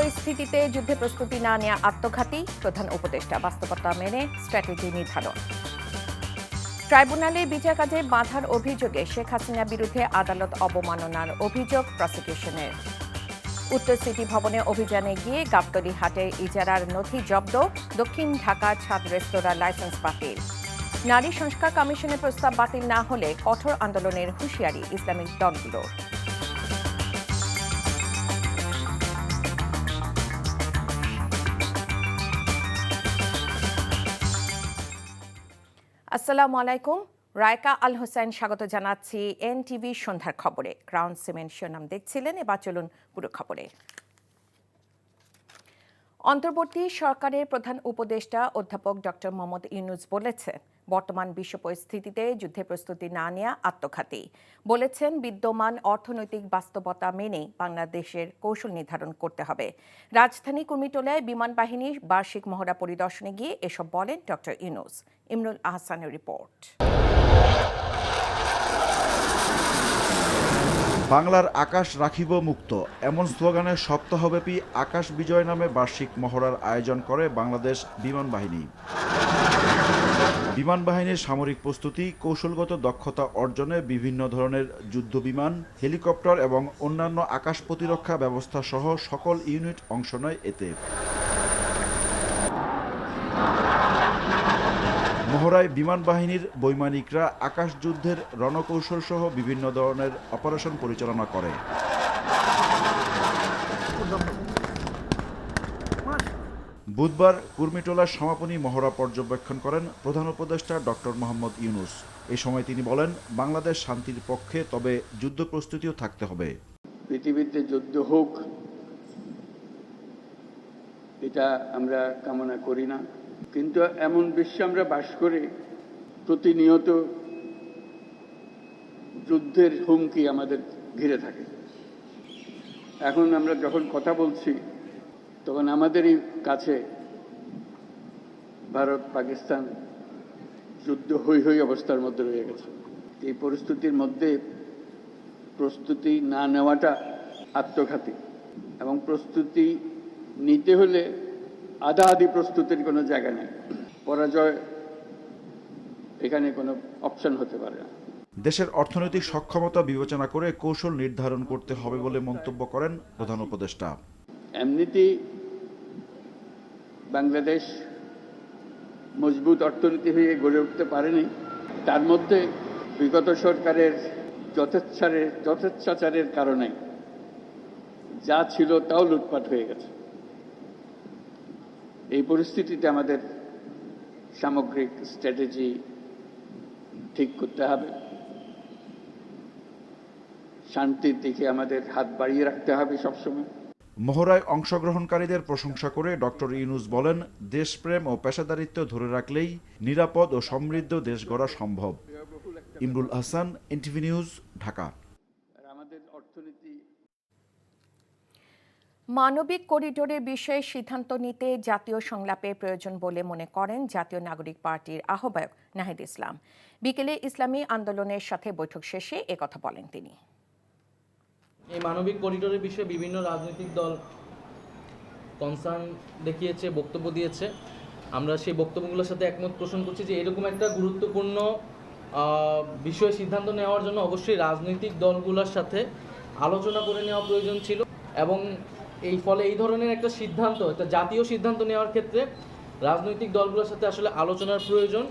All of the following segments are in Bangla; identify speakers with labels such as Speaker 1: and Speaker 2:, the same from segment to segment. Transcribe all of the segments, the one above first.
Speaker 1: পরিস্থিতিতে যুদ্ধে প্রস্তুতি না নেওয়া আত্মঘাতী, প্রধান উপদেষ্টা বাস্তবতা মেনে স্ট্র্যাটেজি নির্ধারণ। ট্রাইব্যুনালে বিচার কাজে বাধার অভিযোগে শেখ হাসিনার বিরুদ্ধে আদালত অবমাননার অভিযোগ প্রসিকিউশনের। উত্তর সিটি ভবনে অভিযানে গিয়ে গাবতলী হাটের ইজারার নথি জব্দ, দক্ষিণ ঢাকা ছাদ রেস্তোরাঁ লাইসেন্স বাতিল। নারী সংস্কার কমিশনের প্রস্তাব বাতিল না হলে কঠোর আন্দোলনের হুঁশিয়ারি ইসলামিক দলগুলোর। আসসালামু আলাইকুম। রায়কা আল হোসেন স্বাগত জানাচ্ছি এনটিভি সন্ধ্যার খবরে। ক্রাউন সিমেন্ট শিরোনাম দেখছিলেন, এবার চলুন পুরো খবরে। অন্তর্বর্তী সরকারের প্রধান উপদেষ্টা অধ্যাপক ডক্টর মোহাম্মদ ইউনূস বলেছেন, বর্তমান বিশ্ব পরিস্থিতিতে যুদ্ধে প্রস্তুতি না নেওয়া আত্মঘাতী। বলেছেন, বিদ্যমান অর্থনৈতিক বাস্তবতা মেনে বাংলাদেশের কৌশল নির্ধারণ করতে হবে। রাজধানী কুর্মিটোলায় বিমান বাহিনীর বার্ষিক মহড়া পরিদর্শনে গিয়ে এসব বলেন ডক্টর ইউনূস। ইমরুল আহসানের রিপোর্ট।
Speaker 2: বাংলার আকাশ রাখিব মুক্ত, এমন স্লোগানে সপ্তাহব্যাপী আকাশ বিজয় নামে বার্ষিক মহড়ার আয়োজন করে বাংলাদেশ বিমান বাহিনী। বিমান বাহিনীর সামরিক প্রস্তুতি, কৌশলগত দক্ষতা অর্জনে বিভিন্ন ধরনের যুদ্ধ বিমান, হেলিকপ্টার এবং অন্যান্য আকাশ প্রতিরক্ষা ব্যবস্থা সহ সকল ইউনিট অংশ নেয় এতে। মহড়ায় বিমান বাহিনীর বৈমানিকরা আকাশ যুদ্ধের রণকৌশল সহ বিভিন্ন ধরনের অপারেশন পরিচালনা করে। বুধবার কুর্মিটোলার সমাপনী মহড়া পর্যবেক্ষণ করেন প্রধান উপদেষ্টা ডক্টর মোহাম্মদ ইউনূস। এই সময় তিনি বলেন, বাংলাদেশ শান্তির পক্ষে, তবে যুদ্ধ প্রস্তুতিও থাকতে হবে।
Speaker 3: পৃথিবীতে যুদ্ধ হোক, এটা আমরা কামনা করি না, কিন্তু এমন বিশ্বে আমরা বাস করি প্রতিনিয়ত যুদ্ধের হুমকি আমাদের ঘিরে থাকে। এখন আমরা যখন কথা বলছি তখন আমাদেরই কাছে ভারত পাকিস্তান যুদ্ধ হই হই অবস্থার মধ্যে রয়ে গেছে। এই পরিস্থিতির মধ্যে প্রস্তুতি না নেওয়াটা আত্মঘাতী, এবং প্রস্তুতি নিতে হলে আধা আধি প্রস্তুতির কোনো জায়গা নেই। পরাজয় এখানে কোনো অপশন হতে পারে না।
Speaker 2: দেশের অর্থনৈতিক সক্ষমতা বিবেচনা করে কৌশল নির্ধারণ করতে হবে বলে মন্তব্য করেন প্রধান উপদেষ্টা।
Speaker 3: এমনিতেই বাংলাদেশ মজবুত অর্থনীতি হয়ে গড়ে উঠতে পারেনি, তার মধ্যে বিগত সরকারের যথেচ্ছাচারের কারণে যা ছিল তাও লুটপাট হয়ে গেছে। এই পরিস্থিতিতে আমাদের সামগ্রিক স্ট্র্যাটেজি ঠিক করতে হবে। শান্তির দিকে আমাদের হাত বাড়িয়ে রাখতে হবে সবসময়।
Speaker 2: মহড়ায় অংশগ্রহণকারীদের প্রশংসা করে ডক্টর ইউনূস বলেন, দেশপ্রেম ও পেশাদারিত্ব ধরে রাখলেই নিরাপদ ও সমৃদ্ধ দেশ গড়া সম্ভব। Imrul Ahsan, NTV news, Dhaka.
Speaker 3: আমাদের অর্থনীতি
Speaker 1: মানবিক করিডোরের বিষয়ে সিদ্ধান্ত নিতে জাতীয় সংলাপের প্রয়োজন বলে মনে করেন জাতীয় নাগরিক পার্টির আহ্বায়ক নাহিদ ইসলাম। বিকেলে ইসলামী আন্দোলনের সাথে বৈঠক শেষে একথা বলেন তিনি।
Speaker 4: এই মানবিক করিডোরের বিষয়ে বিভিন্ন রাজনৈতিক দল কনসার্ন দেখিয়েছে, বক্তব্য দিয়েছে। আমরা সেই বক্তব্যগুলোর সাথে একমত পোষণ করছি যে এরকম একটা গুরুত্বপূর্ণ বিষয়ে সিদ্ধান্ত নেওয়ার জন্য অবশ্যই রাজনৈতিক দলগুলোর সাথে আলোচনা করে নেওয়া প্রয়োজন ছিল, এবং এই ফলে এই ধরনের একটা সিদ্ধান্ত, একটা জাতীয় সিদ্ধান্ত নেওয়ার ক্ষেত্রে রাজনৈতিক দলগুলোর সাথে আসলে আলোচনার প্রয়োজন।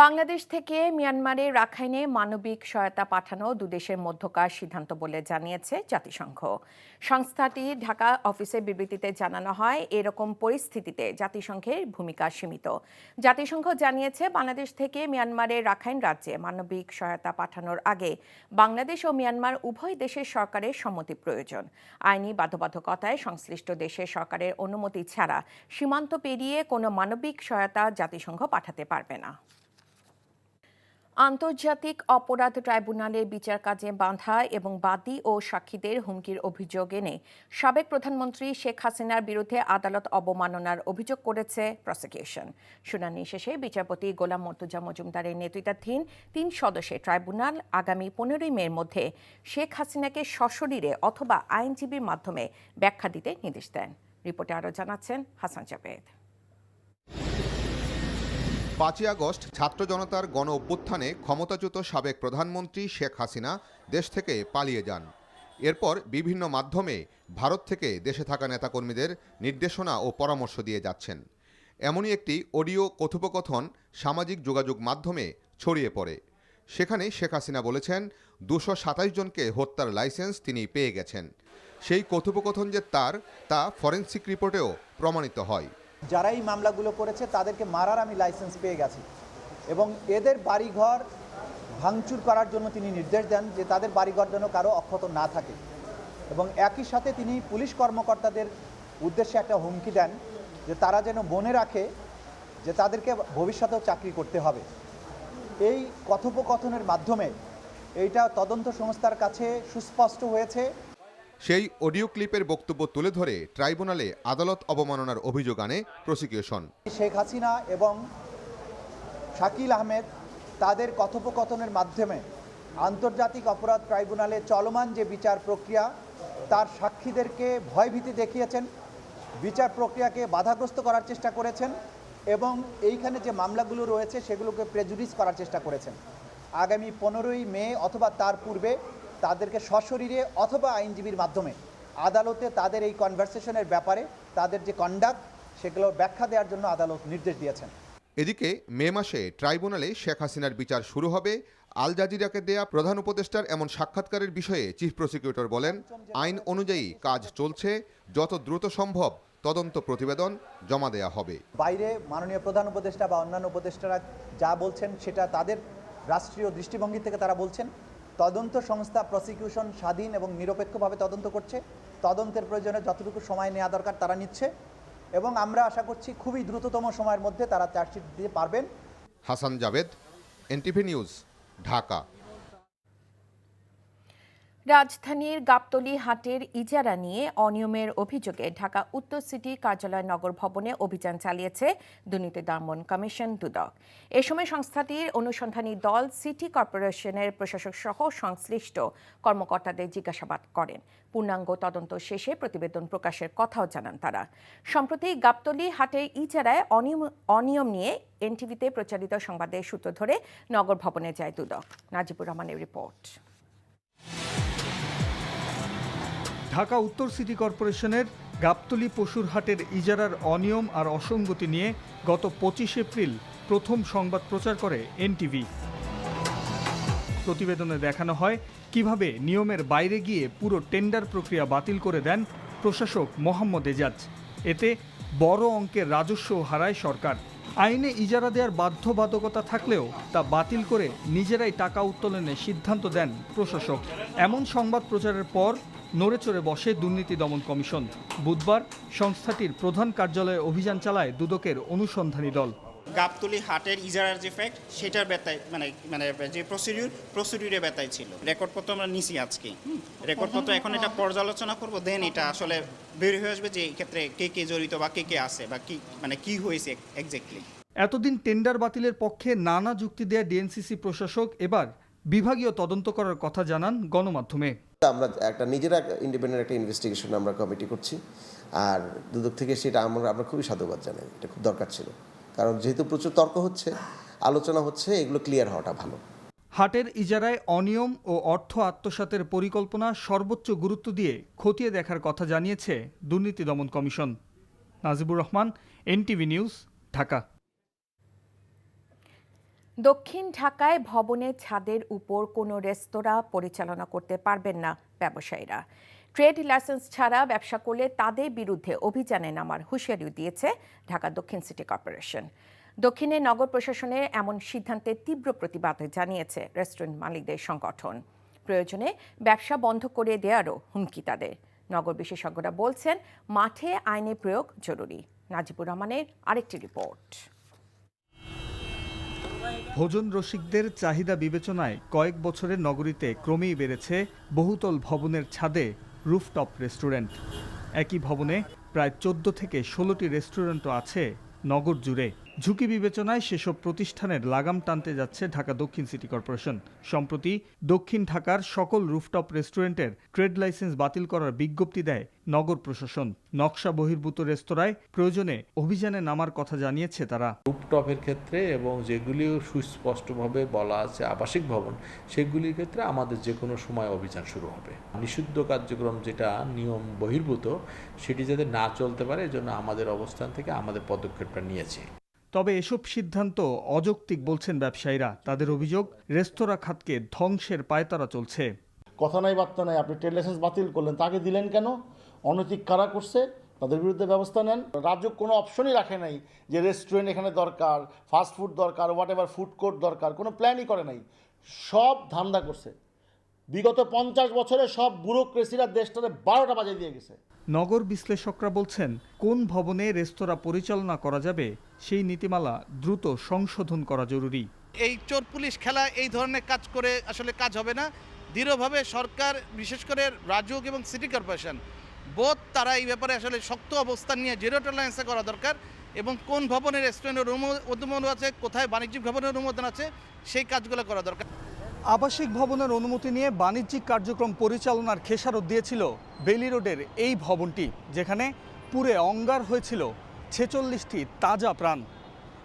Speaker 1: বাংলাদেশ থেকে মিয়ানমারে রাখাইনে মানবিক সহায়তা পাঠানো দুদেশের মধ্যকার সিদ্ধান্ত বলে জানিয়েছে জাতিসংঘ। সংস্থাটির ঢাকা অফিসের বিবৃতিতে জানানো হয়, এরকম পরিস্থিতিতে জাতিসংঘের ভূমিকা সীমিত। জাতিসংঘ জানিয়েছে, বাংলাদেশ থেকে মিয়ানমারে রাখাইন রাজ্যে মানবিক সহায়তা পাঠানোর আগে বাংলাদেশ ও মিয়ানমার উভয় দেশের সরকারের সম্মতি প্রয়োজন। আইনি বাধ্যবাধকতায় সংশ্লিষ্ট দেশের সরকারের অনুমতি ছাড়া সীমান্ত পেরিয়ে কোনো মানবিক সহায়তা জাতিসংঘ পাঠাতে পারবে না। আন্তর্জাতিক অপরাধ ট্রাইব্যুনালের বিচার কাজে বাধা এবং বাদী ও সাক্ষীদের হুমকির অভিযোগ এনে সাবেক প্রধানমন্ত্রী শেখ হাসিনার বিরুদ্ধে আদালত অবমাননার অভিযোগ করেছে প্রসিকিউশন। শুনানি শেষে বিচারপতি গোলাম মর্তুজা মজুমদারের নেতৃত্বাধীন 3 সদস্যের ট্রাইব্যুনাল আগামী 15 মের মধ্যে শেখ হাসিনাকে সশরীরে অথবা আইনজীবীর মাধ্যমে ব্যাখ্যা দিতে নির্দেশ দেন। রিপোর্টে আরও জানাচ্ছেন হাসান জাবেদ।
Speaker 5: 5 আগস্ট ছাত্র জনতার গণ অভ্যুত্থানে ক্ষমতাচ্যুত সাবেক প্রধানমন্ত্রী শেখ হাসিনা দেশ থেকে পালিয়ে যান। এরপর বিভিন্ন মাধ্যমে ভারত থেকে দেশে থাকা নেতাকর্মীদের নির্দেশনা ও পরামর্শ দিয়ে যাচ্ছেন। এমনই একটি অডিও কথোপকথন সামাজিক যোগাযোগ মাধ্যমে ছড়িয়ে পড়ে। সেখানে শেখ হাসিনা বলেছেন 227 জনকে হত্যার লাইসেন্স তিনি পেয়ে গেছেন। সেই কথোপকথন যে তা ফরেনসিক রিপোর্টেও প্রমাণিত হয়।
Speaker 6: যারা এই মামলাগুলো করেছে তাদেরকে মারার আমি লাইসেন্স পেয়ে গেছি এবং এদের বাড়িঘর ভাঙচুর করার জন্য তিনি নির্দেশ দেন যে তাদের বাড়িঘর যেন কারো অক্ষত না থাকে এবং একই সাথে তিনি পুলিশ কর্মকর্তাদের উদ্দেশ্যে একটা হুমকি দেন যে তারা যেন মনে রাখে যে তাদেরকে ভবিষ্যতেও চাকরি করতে হবে। এই কথোপকথনের মাধ্যমে এইটা তদন্ত সংস্থার কাছে সুস্পষ্ট হয়েছে।
Speaker 5: সেই অডিও ক্লিপের বক্তব্য তুলে ধরে ট্রাইব্যুনালে আদালত অবমাননার অভিযোগ আনে প্রসিকিউশন।
Speaker 6: শেখ হাসিনা এবং শাকিল আহমেদ তাদের কথোপকথনের মাধ্যমে আন্তর্জাতিক অপরাধ ট্রাইব্যুনালে চলমান যে বিচার প্রক্রিয়া তার সাক্ষীদেরকে ভয়ভীতি দেখিয়েছেন, বিচার প্রক্রিয়াকে বাধাগ্রস্ত করার চেষ্টা করেছেন এবং এইখানে যে মামলাগুলো রয়েছে সেগুলোকে প্রেজুডিস করার চেষ্টা করেছেন। আগামী 15 মে অথবা তার পূর্বে তাদেরকে সশরীরে অথবা আইনজীবীর মাধ্যমে আদালতে তাদের এই কনভারসেশনের ব্যাপারে তাদের যে কন্ডাক্ট সেগুলো ব্যাখ্যা দেওয়ার জন্য আদালত নির্দেশ দিয়েছেন।
Speaker 5: এদিকে মে মাসে ট্রাইব্যুনালে শেখ হাসিনার বিচার শুরু হবে। আল জাজিরাকে দেয়া প্রধান উপদেষ্টার এমন সাক্ষাৎকারের বিষয়ে চিফ প্রসিকিউটর বলেন, আইন অনুযায়ী কাজ চলছে, যত দ্রুত সম্ভব তদন্ত প্রতিবেদন জমা দেয়া হবে।
Speaker 6: বাইরে মাননীয় প্রধান উপদেষ্টা বা অন্যান্য উপদেষ্টারা যা বলছেন সেটা তাদের রাষ্ট্রীয় দৃষ্টিভঙ্গি থেকে তারা বলছেন। তদন্ত সংস্থা প্রসিকিউশন স্বাধীন এবং নিরপেক্ষভাবে তদন্ত করছে। তদন্তের প্রয়োজনে যতটুকু সময় নেওয়া দরকার তারা নিচ্ছে এবং আমরা আশা করছি খুবই দ্রুততম সময়ের মধ্যে তারা চার্জশিট দিতে পারবেন।
Speaker 5: Hasan Jabed, NTV news, Dhaka.
Speaker 1: রাজধানীর গাবতলী হাটের ইজারা নিয়ে অনিয়মের অভিযোগে ঢাকা উত্তর সিটি কার্যালয় নগর ভবনে অভিযান চালিয়েছে দুর্নীতি দমন কমিশন দুদক। এ সময় সংস্থাটির অনুসন্ধানী দল সিটি কর্পোরেশনের প্রশাসক সহ সংশ্লিষ্ট কর্মকর্তাদের জিজ্ঞাসাবাদ করেন। পূর্ণাঙ্গ তদন্ত শেষে প্রতিবেদন প্রকাশের কথাও জানান তারা। সম্প্রতি গাবতলী হাটের ইজারায় অনিয়ম নিয়ে এনটিভিতে প্রচারিত সংবাদের সূত্র ধরে নগর ভবনে যায় দুদক। নাজিবুর রহমানের রিপোর্ট।
Speaker 7: ঢাকা উত্তর সিটি কর্পোরেশনের গাবতলী পশুর হাটের ইজারার অনিয়ম আর অসঙ্গতি নিয়ে গত 25 এপ্রিল প্রথম সংবাদ প্রচার করে এনটিভি। প্রতিবেদনে দেখানো হয় কিভাবে নিয়মের বাইরে গিয়ে পুরো টেন্ডার প্রক্রিয়া বাতিল করে দেন প্রশাসক মোহাম্মদ এজাজ। এতে বড় অঙ্কের রাজস্ব হারায় সরকার। আইনে ইজারা দেওয়ার বাধ্যবাধকতা থাকলেও তা বাতিল করে নিজেরাই টাকা উত্তোলনের সিদ্ধান্ত দেন প্রশাসক। এমন সংবাদ প্রচারের পর নড়েচড়ে বসে দুর্নীতি দমন কমিশন। বুধবার সংস্থাটির প্রধান কার্যালয়ে অভিযান চালায় দুদকের অনুসন্ধানী দল।
Speaker 8: গাবতলী হাটের ইজারার যে ফ্যাক্ট সেটার ব্যতায় মানে যে প্রসিডিউরে ব্যতায় ছিল। রেকর্ডপত্র আমরা নিছি আজকে। রেকর্ডপত্র এখন এটা পর্যালোচনা করব, দেন এটা আসলে বের হয়ে আসবে যে এই ক্ষেত্রে কে কে জড়িত বা কে আছে বা কি হয়েছে এক্স্যাক্টলি।
Speaker 7: এতদিন টেন্ডার বাতিলের পক্ষে নানা যুক্তি দেয়া ডিএনসিসি প্রশাসক এবার বিভাগীয় তদন্ত করার কথা জানান গণমাধ্যমে।
Speaker 9: আমরা একটা নিজেরা ইন্ডিপেন্ডেন্ট একটা ইনভেস্টিগেশন আমরা কমিটি করছি, আর দুদক থেকে সেটা আমরা খুবই সাধুবাদ জানাই। এটা খুব দরকার ছিল, কারণ যেহেতু প্রচুর তর্ক হচ্ছে, আলোচনা হচ্ছে, এগুলো ক্লিয়ার হওয়াটা ভালো।
Speaker 7: হাটের ইজারায় অনিয়ম ও অর্থ আত্মসাতের পরিকল্পনা সর্বোচ্চ গুরুত্ব দিয়ে খতিয়ে দেখার কথা জানিয়েছে দুর্নীতি দমন commission. Najibur Rahman, NTV news, Dhaka.
Speaker 1: দক্ষিণ ঢাকায় ভবনের ছাদের উপর কোনো রেস্তোরাঁ পরিচালনা করতে পারবেন না ব্যবসায়ীরা। ট্রেড লাইসেন্স ছাড়া ব্যবসা করলে তাদের বিরুদ্ধে অভিযানে নামার হুঁশিয়ারি দিয়েছে ঢাকা দক্ষিণ সিটি কর্পোরেশন। দক্ষিণে নগর প্রশাসনের এমন সিদ্ধান্তের তীব্র প্রতিবাদ জানিয়েছে রেস্টুরেন্ট মালিকদের সংগঠন। প্রয়োজনে ব্যবসা বন্ধ করে দেওয়ারও হুমকি তাদের। নগর বিশেষজ্ঞরা বলছেন মাঠে আইনের প্রয়োগ জরুরি। নাজিবুর রহমানের আরেকটি রিপোর্ট।
Speaker 7: ভোজন রসিকদের চাহিদা বিবেচনায় কয়েক বছরের নগরীতে ক্রমেই বেড়েছে বহুতল ভবনের ছাদে রুফটপ রেস্টুরেন্ট। একই ভবনে প্রায় 14 থেকে 16টি রেস্টুরেন্টও আছে নগর জুড়ে। ঝুঁকি বিবেচনায় সেসব প্রতিষ্ঠানের লাগাম টানতে যাচ্ছে ঢাকা দক্ষিণ সিটি কর্পোরেশন। সম্প্রতি দক্ষিণ ঢাকার সকল রুফটপ রেস্টুরেন্টের ট্রেড লাইসেন্স বাতিল করার বিজ্ঞপ্তি দেয় নগর প্রশাসন। নকশা বহির্ভূত রেস্তোরাঁয় প্রয়োজনে অভিযানে নামার কথা জানিয়েছে তারা।
Speaker 10: রুফটপের ক্ষেত্রে এবং যেগুলি সুস্পষ্টভাবে বলা আছে আবাসিক ভবন, সেগুলির ক্ষেত্রে আমাদের যে কোনো সময় অভিযান শুরু হবে। নিষিদ্ধ কার্যক্রম যেটা নিয়ম বহির্ভূত, সেটি যাতে না চলতে পারে এজন্য আমাদের অবস্থান থেকে আমাদের পদক্ষেপটা নিয়েছি।
Speaker 7: তবে এসব সিদ্ধান্ত অযৌক্তিক বলছেন ব্যবসায়ীরা। তাদের অভিযোগ, রেস্তোরাঁ খাতকে ধ্বংসের পায়তারা চলছে।
Speaker 11: কথা নাই বার্তা নাই, আপনি ট্রেড লাইসেন্স বাতিল করলেন, তাকে দিলেন কেন? অনৈতিক কারা করছে তাদের বিরুদ্ধে ব্যবস্থা নেন। রাজ্য কোনো অপশনই রাখে নাই যে রেস্টুরেন্ট এখানে দরকার, ফাস্ট ফুড দরকার, হোয়াট এভার ফুড কোর্ট দরকার, কোনো প্ল্যানই করে নাই। সব ধান্দা করছে। বিগত 50 বছরে সব ব্যুরোক্রেসিরা দেশটাতে 12টা বাজিয়ে দিয়ে গেছে।
Speaker 7: নগর বিশ্লেষকরা বলছেন, কোন ভবনে রেস্তোরাঁ পরিচালনা করা যাবে সেই নীতিমালা দ্রুত সংশোধন করা জরুরি।
Speaker 12: এই চোর পুলিশ খেলা এই ধরনের কাজ করে আসলে কাজ হবে না। দৃঢ়ভাবে সরকার, বিশেষ করে রাজউক এবং সিটি কর্পোরেশন বোধ, তারা এই ব্যাপারে আসলে শক্ত অবস্থান নিয়ে জিরো টলারেন্সে করা দরকার এবং কোন ভবনের রেস্টুরেন্টের অনুমোদন আছে, কোথায় বাণিজ্যিক ভবনের অনুমোদন আছে, সেই কাজগুলো করা দরকার।
Speaker 7: আবাসিক ভবনের অনুমতি নিয়ে বাণিজ্যিক কার্যক্রম পরিচালনার খেসারত দিয়েছিল বেইলি রোডের এই ভবনটি, যেখানে পুরে অঙ্গার হয়েছিল 46টি তাজা প্রাণ।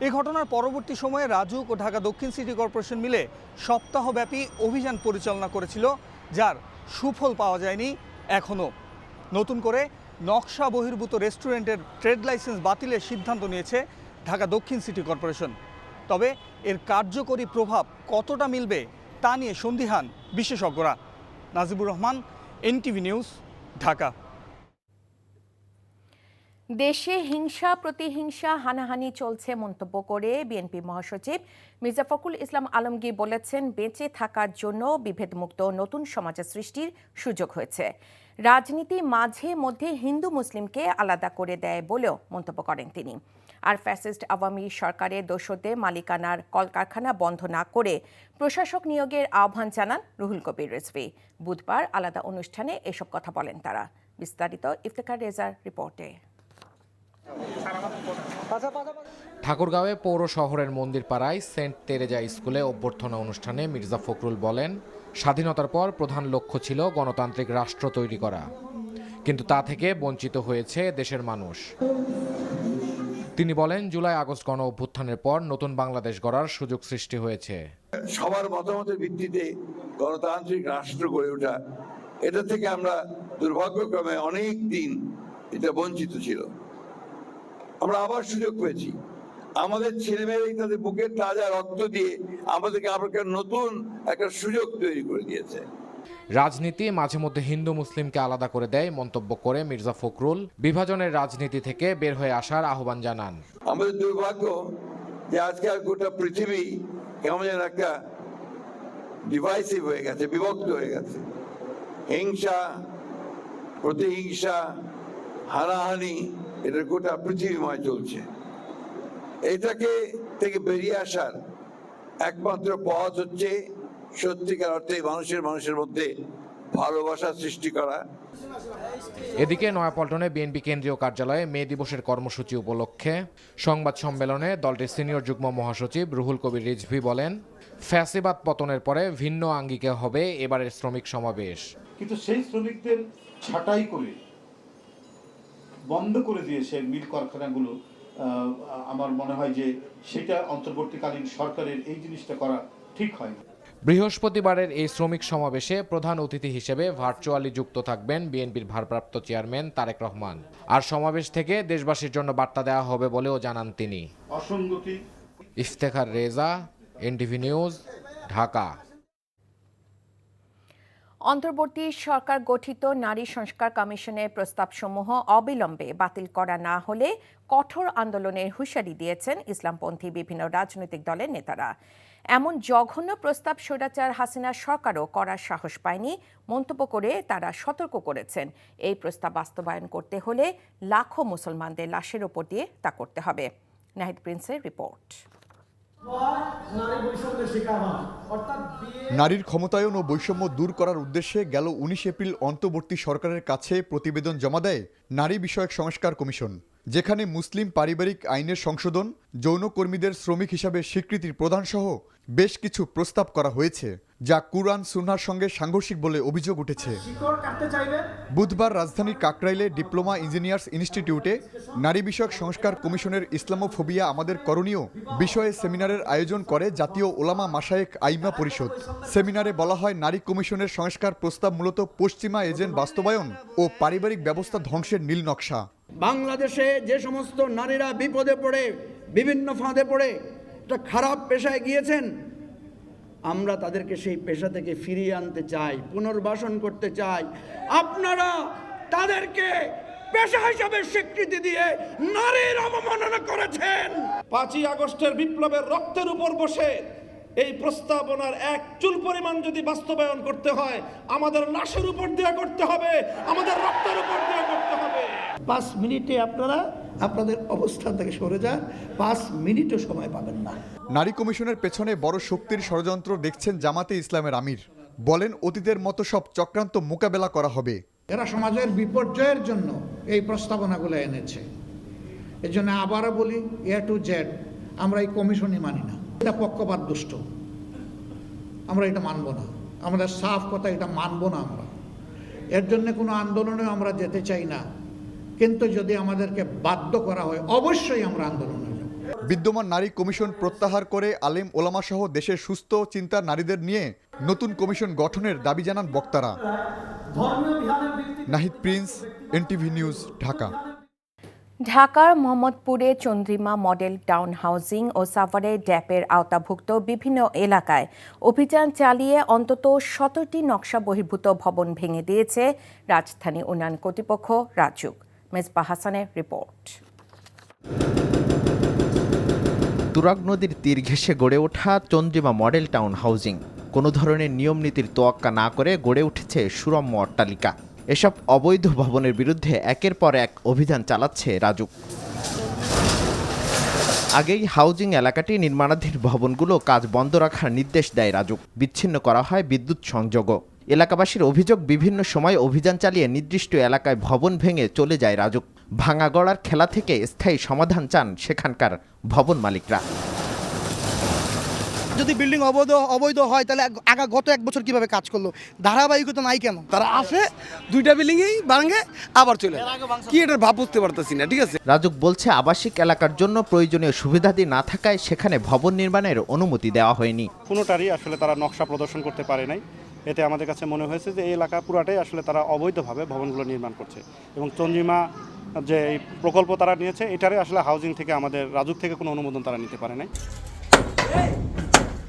Speaker 7: এই ঘটনার পরবর্তী সময়ে রাজউক ও ঢাকা দক্ষিণ সিটি কর্পোরেশন মিলে সপ্তাহব্যাপী অভিযান পরিচালনা করেছিল, যার সুফল পাওয়া যায়নি এখনও। নতুন করে নকশা বহির্ভূত রেস্টুরেন্টের ট্রেড লাইসেন্স বাতিলের সিদ্ধান্ত নিয়েছে ঢাকা দক্ষিণ সিটি কর্পোরেশন। তবে এর কার্যকরী প্রভাব কতটা মিলবে তা নিয়ে সন্দিহান বিশেষজ্ঞরা। Najibur Rahman, NTV news, Dhaka.
Speaker 1: দেশে হিংসা প্রতিহিংসা হানাহানি চলছে মন্তব্য করে বিএনপি মহাসচিব মির্জা ফখরুল ইসলাম আলমগীর বলেছেন, বেঁচে থাকার জন্য বিভেদমুক্ত নতুন সমাজ সৃষ্টির সুযোগ হয়েছে। রাজনীতি মাঝে মধ্যে হিন্দু মুসলিমকে আলাদা করে দেয় বলেও মন্তব্য করেন তিনি। আর ফ্যাসিস্ট আওয়ামী সরকারের দোসরদের মালিকানার কলকারখানা বন্ধ না করে প্রশাসক নিয়োগের আহ্বান জানান রুহুল কবির রিজভী। বুধবার আলাদা অনুষ্ঠানে এসব কথা বলেন তারা। বিস্তারিত ইফতেখার রেজার রিপোর্টে।
Speaker 13: ঠাকুরগাঁওয়ে পৌর শহরের মন্দির পাড়ায় সেন্ট তেরেজা স্কুলে অভ্যর্থনা অনুষ্ঠানে মির্জা ফখরুল বলেন, স্বাধীনতার পর প্রধান লক্ষ্য ছিল গণতান্ত্রিক রাষ্ট্র তৈরি করা, কিন্তু তা থেকে বঞ্চিত হয়েছে দেশের মানুষ। তিনি বলেন, জুলাই আগস্ট গণ অভ্যুত্থানের পর নতুন বাংলাদেশ গড়ার সুযোগ সৃষ্টি হয়েছে।
Speaker 14: সবার মতামতের ভিত্তিতে গণতান্ত্রিক রাষ্ট্র গড়ে ওঠা, এটা থেকে আমরা দুর্ভাগ্যক্রমে অনেক দিন এটা বঞ্চিত ছিল। আমরা আবার সুযোগ পেয়েছি। আমাদের ছেলেমেয়েরাই তাদের বুকের তাজা রক্ত দিয়ে আমাদেরকে নতুন একটা সুযোগ তৈরি করে দিয়েছে।
Speaker 13: রাজনীতি মাঝে মধ্যে হিন্দু মুসলিমকে আলাদা করে দেয় মন্তব্য করে মির্জা ফখরুল বিভাজনের রাজনীতি থেকে বের হয়ে আসার আহ্বান জানান।
Speaker 14: আমাদের দুর্ভাগ্য যে আজকাল গোটা পৃথিবী কেমন যেন একটা ডিভাইসিভ হয়ে গেছে, বিভক্ত হয়ে গেছে। হিংসা, প্রতিহিংসা, হানাহানি, এটা গোটা পৃথিবীময় চলছে। এটাকে থেকে বেরিয়ে আসার একমাত্র পথ হচ্ছে সত্যিকার অর্থে মানুষের মধ্যে ভালোবাসা সৃষ্টি করা।
Speaker 13: এদিকে নয়াপল্টনে বিএনপি কেন্দ্রীয় কার্যালয়ে মে দিবসের কর্মসূচি উপলক্ষে সংবাদ সম্মেলনে দলটির সিনিয়র যুগ্ম মহাসচিব রুহুল কবির রিজভী বলেন, ফ্যাসিবাদ পতনের পরে ভিন্ন আঙ্গিকে হবে এবারের শ্রমিক সমাবেশ।
Speaker 15: কিন্তু সেই শ্রমিকদের ছাঁটাই করে বন্ধ করে দিয়েছে মিল কারখানাগুলো। আমার মনে হয় যে সেটা অন্তর্বর্তীকালীন সরকারের এই জিনিসটা করা ঠিক হয়নি।
Speaker 13: বৃহস্পতিবারের এই শ্রমিক সমাবেশে প্রধান অতিথি হিসেবে ভার্চুয়ালি যুক্ত থাকবেন বিএনপির ভারপ্রাপ্ত চেয়ারম্যান তারেক রহমান। আর সমাবেশ থেকে দেশবাসীর জন্য বার্তা দেওয়া হবে বলেও জানান তিনি।
Speaker 15: অসঙ্গতি।
Speaker 13: Iftekhar Reza, NTV news, Dhaka.
Speaker 1: অন্তর্বর্তী সরকার গঠিত নারী সংস্কার কমিশনের প্রস্তাবসমূহ অবিলম্বে বাতিল করা না হলে কঠোর আন্দোলনের হুঁশিয়ারি দিয়েছেন ইসলামপন্থী বিভিন্ন রাজনৈতিক দলের নেতারা। এমন জঘন্য প্রস্তাব স্বৈরাচার হাসিনা সরকারও করার সাহস পায়নি মন্তব্য করে তারা সতর্ক করেছেন, এই প্রস্তাব বাস্তবায়ন করতে হলে লাখো মুসলমানদের লাশের ওপর দিয়ে তা করতে হবে। নাহিদ প্রিন্সের রিপোর্ট।
Speaker 16: নারীর ক্ষমতায়ন ও বৈষম্য দূর করার উদ্দেশ্যে গেল ১৯ এপ্রিল অন্তর্বর্তী সরকারের কাছে প্রতিবেদন জমা দেয় নারী বিষয়ক সংস্কার কমিশন, যেখানে মুসলিম পারিবারিক আইনের সংশোধন, যৌনকর্মীদের শ্রমিক হিসাবে স্বীকৃতির প্রদানসহ বেশ কিছু প্রস্তাব করা হয়েছে, যা কুরআন সুন্নাহর সঙ্গে সাংঘর্ষিক বলে অভিযোগ উঠেছে। বুধবার রাজধানীর কাকরাইলে ডিপ্লোমা ইঞ্জিনিয়ার্স ইনস্টিটিউটে নারী বিষয়ক সংস্কার কমিশনের ইসলামোফোবিয়া আমাদের করণীয় বিষয়ে সেমিনারের আয়োজন করে জাতীয় ওলামা মাশায়েখ আইমা পরিষদ। সেমিনারে বলা হয়, নারী কমিশনের সংস্কার প্রস্তাব মূলত পশ্চিমা এজেন্ট বাস্তবায়ন ও পারিবারিক ব্যবস্থা ধ্বংসের নীল নকশা।
Speaker 17: বাংলাদেশে যে সমস্ত নারীরা বিপদে পড়ে, বিভিন্ন ফাঁদে পড়ে একটা খারাপ পেশায় গিয়েছেন, আমরা তাদেরকে সেই পেশা থেকে ফিরিয়ে আনতে চাই, পুনর্বাসন করতে চাই। আপনারা তাদেরকে পেশা হিসাবে স্বীকৃতি দিয়ে নারীর অবমাননা করেছেন।
Speaker 18: ৫ই আগস্টের বিপ্লবের রক্তের উপর বসে এই প্রস্তাবনার এক চুল পরিমাণ যদি বাস্তবায়ন করতে হয়, আমাদের লাশের উপর দিয়ে করতে হবে, আমাদের রক্তের উপর দিয়ে করতে হবে।
Speaker 17: 5 মিনিটে আপনারা আপনাদের অবস্থান থেকে সরে যান, 5 মিনিটও সময় পাবেন না।
Speaker 16: নারী কমিশনের পেছনে বড় শক্তির ষড়যন্ত্র দেখছেন জামাতে ইসলামের আমির। বলেন, অতীতের মতো সব চক্রান্ত মোকাবেলা করা হবে।
Speaker 17: এরা সমাজের বিপর্যয়ের জন্য এই প্রস্তাবনাগুলো এনেছে। এর জন্য আবারও বলি, A to Z আমরা এই কমিশনই মানি না। এটা পক্ষপাত দুষ্ট, আমরা এটা মানব না। আমাদের সাফ কথা, এটা মানব না আমরা। এর জন্য কোনো আন্দোলনে আমরা যেতে চাই না, কিন্তু যদি আমাদেরকে বাধ্য করা হয় অবশ্যই আমরা আন্দোলনে যাব।
Speaker 16: বিদ্যমান নারী কমিশন প্রত্যাহার করে আলেম ওলামা সহ দেশের সুস্থ চিন্তার নারীদের নিয়ে নতুন কমিশন গঠনের দাবি জানান বক্তারা। Nahid Prince, NTV news, Dhaka.
Speaker 1: ঢাকার মোহাম্মদপুরে চন্দ্রিমা মডেল টাউন হাউজিং ও সাভারে ড্যাপের আওতাভুক্ত বিভিন্ন এলাকায় অভিযান চালিয়ে অন্তত ১৭টি নকশা বহির্ভূত ভবন ভেঙে দিয়েছে রাজধানী উন্নয়ন কর্তৃপক্ষ রাজুক। মেজবা হাসানের রিপোর্ট।
Speaker 19: তুরাগ নদীর তীর ঘেঁষে গড়ে ওঠা চন্দ্রিমা মডেল টাউন হাউজিং কোনো ধরনের নিয়ম নীতির তোয়াক্কা না করে গড়ে উঠেছে সুরম্য অট্টালিকা। এসব অবৈধ ভবনের বিরুদ্ধে একের পর এক অভিযান চালাচ্ছে রাজুক। আগেই হাউজিং এলাকাটি নির্মাণাধীন ভবনগুলো কাজ বন্ধ রাখার নির্দেশ দেয় রাজুক। বিচ্ছিন্ন করা হয় বিদ্যুৎ সংযোগও। এলাকাবাসীর অভিযোগ, বিভিন্ন সময় অভিযান চালিয়ে নির্দিষ্ট এলাকায় ভবন ভেঙে চলে যায় রাজুক। ভাঙা গড়ার খেলা থেকে স্থায়ী সমাধান চান সেখানকার ভবন মালিকরা।
Speaker 20: যদি বিল্ডিং অবৈধ হয় তাহলে গত 1 বছর কিভাবে কাজ করলো, ধারাবাহিকতা নাই কেন? তারা আসে 2টা বিল্ডিংই ভাঙে আবার চলে, কি এটার ভাব বুঝতে পারতেছি না। ঠিক আছে,
Speaker 19: রাজুক বলছে, আবাসিক এলাকার জন্য প্রয়োজনীয় সুবিধাদি না থাকায় সেখানে ভবন নির্মাণের অনুমতি দেওয়া হয়নি।
Speaker 21: কোনোটারই আসলে তারা নকশা প্রদর্শন করতে পারে নাই। এতে আমাদের কাছে মনে হয়েছে যে এই এলাকা পুরাটাই আসলে তারা অবৈধভাবে ভবনগুলো নির্মাণ করছে এবং চন্দ্রিমা যে এই প্রকল্প তারা নিয়েছে এটারে আসলে হাউজিং থেকে আমাদের রাজুক থেকে কোনো অনুমোদন তারা নিতে পারে নাই।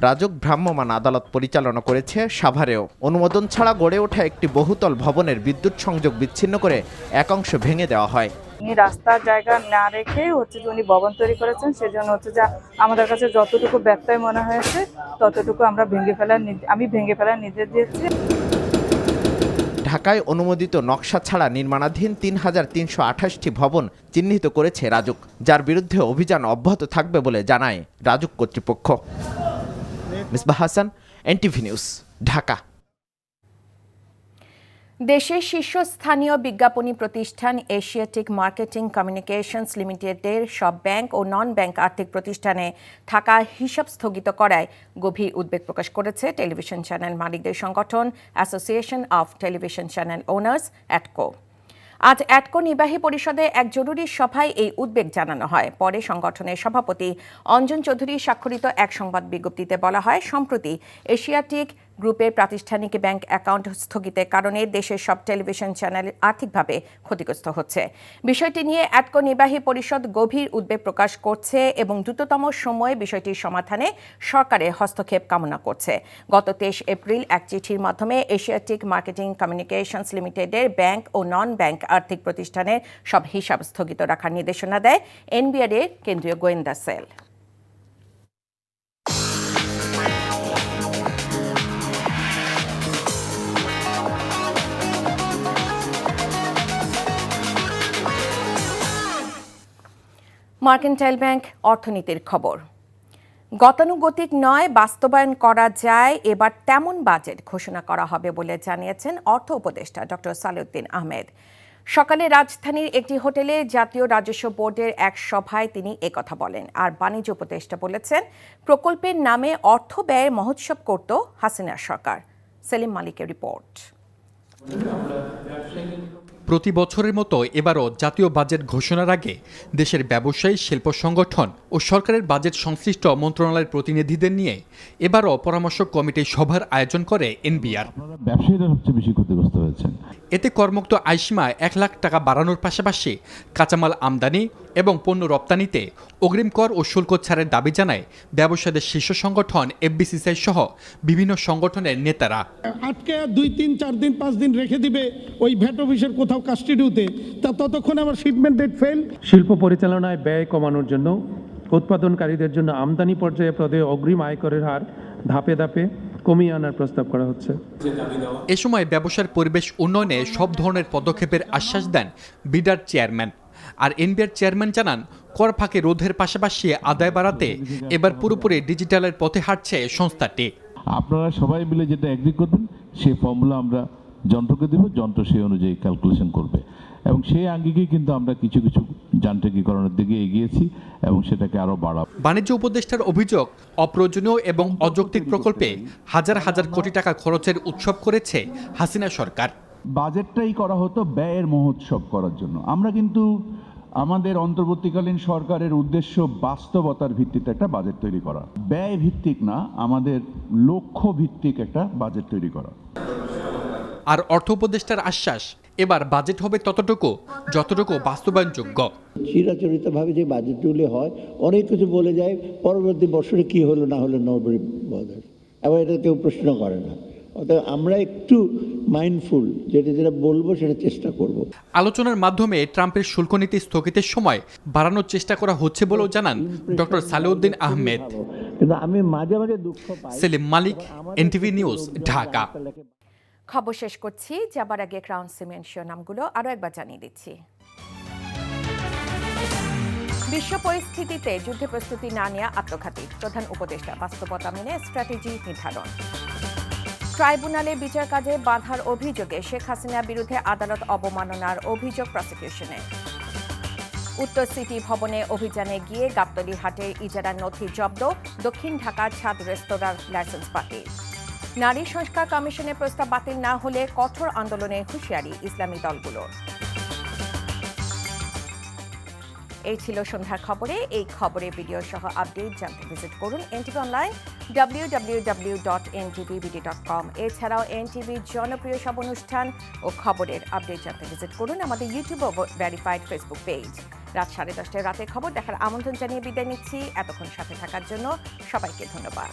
Speaker 19: রাজুক ভ্রাম্যমাণ আদালত পরিচালনা করেছে সাভারেও। অনুমোদন ছাড়া গড়ে ওঠা একটি বহুতল ভবনের বিদ্যুৎ সংযোগ বিচ্ছিন্ন করে একাংশ ভেঙে দেওয়া হয়।
Speaker 22: রাস্তার জায়গা না রেখে উনি ভবন তৈরি করেছেন, সেজন্য যে আমাদের কাছে যতটুকু ব্যত্যয় মনে হয়েছে ততটুকু আমি ভেঙে ফেলার নির্দেশ দিয়েছি।
Speaker 19: ঢাকায় অনুমোদিত নকশা ছাড়া নির্মাণাধীন ৩,৩28টি ভবন চিহ্নিত করেছে রাজুক, যার বিরুদ্ধে অভিযান অব্যাহত থাকবে বলে জানায় রাজুক কর্তৃপক্ষ। Misbah Hasan, NTV news, Dhaka.
Speaker 1: দেশের শীর্ষস্থানীয় বিজ্ঞাপনী প্রতিষ্ঠান এশিয়াটিক মার্কেটিং কমিউনিকেশনস লিমিটেডের সব ব্যাংক ও নন ব্যাংক আর্থিক প্রতিষ্ঠানে থাকা হিসাব স্থগিত করায় গভীর উদ্বেগ প্রকাশ করেছে টেলিভিশন চ্যানেল মালিকদের সংগঠন association of television channel owners, অ্যাটকো। আজ অ্যাটকো নির্বাহী পরিষদে এক জরুরি সভায় এই উদ্বেগ জানানো হয়। পরে সংগঠনের সভাপতি অঞ্জন চৌধুরী স্বাক্ষরিত এক সংবাদ বিজ্ঞপ্তিতে বলা হয়, সম্প্রতি এশিয়াটিক গ্রুপের প্রাতিষ্ঠানিক ব্যাংক অ্যাকাউন্ট স্থগিতের কারণে দেশের সব টেলিভিশন চ্যানেল আর্থিকভাবে ক্ষতিগ্রস্ত হচ্ছে। বিষয়টি নিয়ে অ্যাটকো নির্বাহী পরিষদ গভীর উদ্বেগ প্রকাশ করছে এবং দ্রুততম সময়ে বিষয়টির সমাধানে সরকারের হস্তক্ষেপ কামনা করছে। গত 23 এপ্রিল এক চিঠির মাধ্যমে এশিয়াটিক মার্কেটিং কমিউনিকেশনস লিমিটেডের ব্যাংক ও নন ব্যাংক আর্থিক প্রতিষ্ঠানের সব হিসাব স্থগিত রাখার নির্দেশনা দেয় NBR এর কেন্দ্রীয় গোয়েন্দা সেল। মার্কেন্টাইল ব্যাংক অর্থনীতির খবর। গতানুগতিক নয়, বাস্তবায়ন করা যায়, এবার তেমন বাজেট ঘোষণা করা হবে বলে জানিয়েছেন অর্থ উপদেষ্টা ডক্টর সালেউদ্দিন আহমেদ। সকালে রাজধানীর একটি হোটেলে জাতীয় রাজস্ব বোর্ডের এক সভায় তিনি একথা বলেন। আর বাণিজ্য উপদেষ্টা বলেছেন, প্রকল্পের নামে অর্থ ব্যয়ের মহোৎসব করত হাসিনার সরকার। সেলিম মালিকের রিপোর্ট।
Speaker 2: প্রতি বছরের মতো এবারও জাতীয় বাজেট ঘোষণার আগে দেশের ব্যবসায়ী, শিল্প সংগঠন ও সরকারের বাজেট সংশ্লিষ্ট মন্ত্রণালয়ের প্রতিনিধিদের নিয়ে এবারও পরামর্শ কমিটির সভার আয়োজন করে এনবিআর।
Speaker 3: ব্যবসায়ীরা সবচেয়ে বেশি ক্ষতিগ্রস্ত হয়েছেন।
Speaker 2: এতে করমুক্ত আয়সীমা 1 লাখ টাকা বাড়ানোর পাশাপাশি কাঁচামাল আমদানি এবং পণ্য রপ্তানিতে অগ্রিম কর ও শুল্ক ছাড়ের দাবি জানায় ব্যবসায়ীদের শীর্ষ সংগঠন এফবিসিসিআই সহ বিভিন্ন সংগঠনের নেতারা।
Speaker 18: আটকে 2, 3, 4 দিন 5 দিন রেখে দিবে ওই ভ্যাট অফিসের কোথাও কাস্টডিতে, ততক্ষণ আমার শিপমেন্ট ডেট ফেল।
Speaker 23: শিল্প পরিচালনায় ব্যয় কমানোর জন্য উৎপাদনকারীদের জন্য আমদানি পর্যায়ে পদে অগ্রিম আয়করের হার ধাপে ধাপে কমিয়ে আনার প্রস্তাব করা হচ্ছে।
Speaker 2: এ সময় ব্যবসার পরিবেশ উন্নয়নে সব ধরনের পদক্ষেপের আশ্বাস দেন বিডার চেয়ারম্যান। আর এনবিআর চেয়ারম্যান জানান, কর ফাঁকি রোধের পাশাপাশি আদায় বাড়াতে এবার পুরোপুরি ডিজিটালের পথে হাঁটছে সংস্থাটি।
Speaker 3: আপনারা সবাই মিলে যেটা এগ্রি করবেন সেই ফর্মুলা আমরা যন্ত্রকে দেব, যন্ত্র সেই অনুযায়ী ক্যালকুলেশন করবে এবং সেই আঙ্গিকেই কিন্তু আমরা কিছু কিছু যান্ত্রিকীকরণের দিকে এগিয়েছি এবং সেটাকে আরও বাড়াবো।
Speaker 2: বাণিজ্য উপদেষ্টার অভিযোগ, অপ্রয়োজনীয় এবং অযৌক্তিক প্রকল্পে হাজার হাজার কোটি টাকা খরচের উৎসব করেছে হাসিনা সরকার।
Speaker 3: বাজেটটাই করা হতো ব্যয়ের মহোৎসব করার জন্য। আমরা কিন্তু আমাদের অন্তর্বর্তীকালীন সরকারের উদ্দেশ্য বাস্তবতার ভিত্তিতে একটা বাজেট তৈরি করা, ব্যয় ভিত্তিক না, আমাদের লক্ষ্য ভিত্তিক একটা বাজেট তৈরি করা।
Speaker 2: আর অর্থ উপদেষ্টার আশ্বাস, এবার বাজেট হবে ততটুকু যতটুকু বাস্তবায়নযোগ্য।
Speaker 24: চিরাচরিতভাবে যে বাজেটগুলি হয় অনেক কিছু বলে যায়, পরবর্তী বছরে কি হলো না হলো নবরী বদল, এবার এটা কেউ প্রশ্ন করে না। অর্থাৎ আমরা একটু মাইন্ডফুল, যেটা বলবো সেটা চেষ্টা করব।
Speaker 2: আলোচনার মাধ্যমে ট্রাম্পের শুল্ক নীতি স্থগিতের সময় বাড়ানোর চেষ্টা করা হচ্ছে বলেও জানান ডক্টর সালেউদ্দিন আহমেদ।
Speaker 24: কিন্তু আমি মাঝে মাঝে দুঃখ পাই।
Speaker 2: সেলিম মালিক, এনটিভি নিউজ, ঢাকা।
Speaker 1: খবর শেষ করছি, যাবার আগে ক্রাউন সিমেন্ট নামগুলো আরও একবার জানিয়ে দিচ্ছি। বিশ্ব পরিস্থিতিতে যুদ্ধে প্রস্তুতি না নেওয়া আত্মঘাতী, প্রধান উপদেষ্টা বাস্তবতা মেনে স্ট্র্যাটেজি নির্ধারণ। ট্রাইব্যুনালে বিচার কাজে বাধার অভিযোগে শেখ হাসিনার বিরুদ্ধে আদালত অবমাননার অভিযোগ প্রসিকিউশনে। উত্তর সিটি ভবনে অভিযানে গিয়ে গাবতলী হাটের ইজারার নথি জব্দ, দক্ষিণ ঢাকার ছাদ রেস্তোরাঁর লাইসেন্স বাতিল। নারী সংস্কার কমিশনের প্রস্তাব বাতিল না হলে কঠোর আন্দোলনের হুঁশিয়ারি ইসলামী দলগুলোর। এই ছিল সন্ধ্যার খবরে। এই খবরের ভিডিও সহ আপডেট জানতে ভিজিট করুন এনটিভি অনলাইন www.ntvbd.com। এছাড়াও এনটিভির জনপ্রিয় সব অনুষ্ঠান ও খবরের আপডেট জানতে ভিজিট করুন আমাদের ইউটিউব ও ভেরিফাইড ফেসবুক পেজ। রাত 10:30 রাতের খবর দেখার আমন্ত্রণ জানিয়ে বিদায় নিচ্ছি। এতক্ষণ সাথে থাকার জন্য সবাইকে ধন্যবাদ।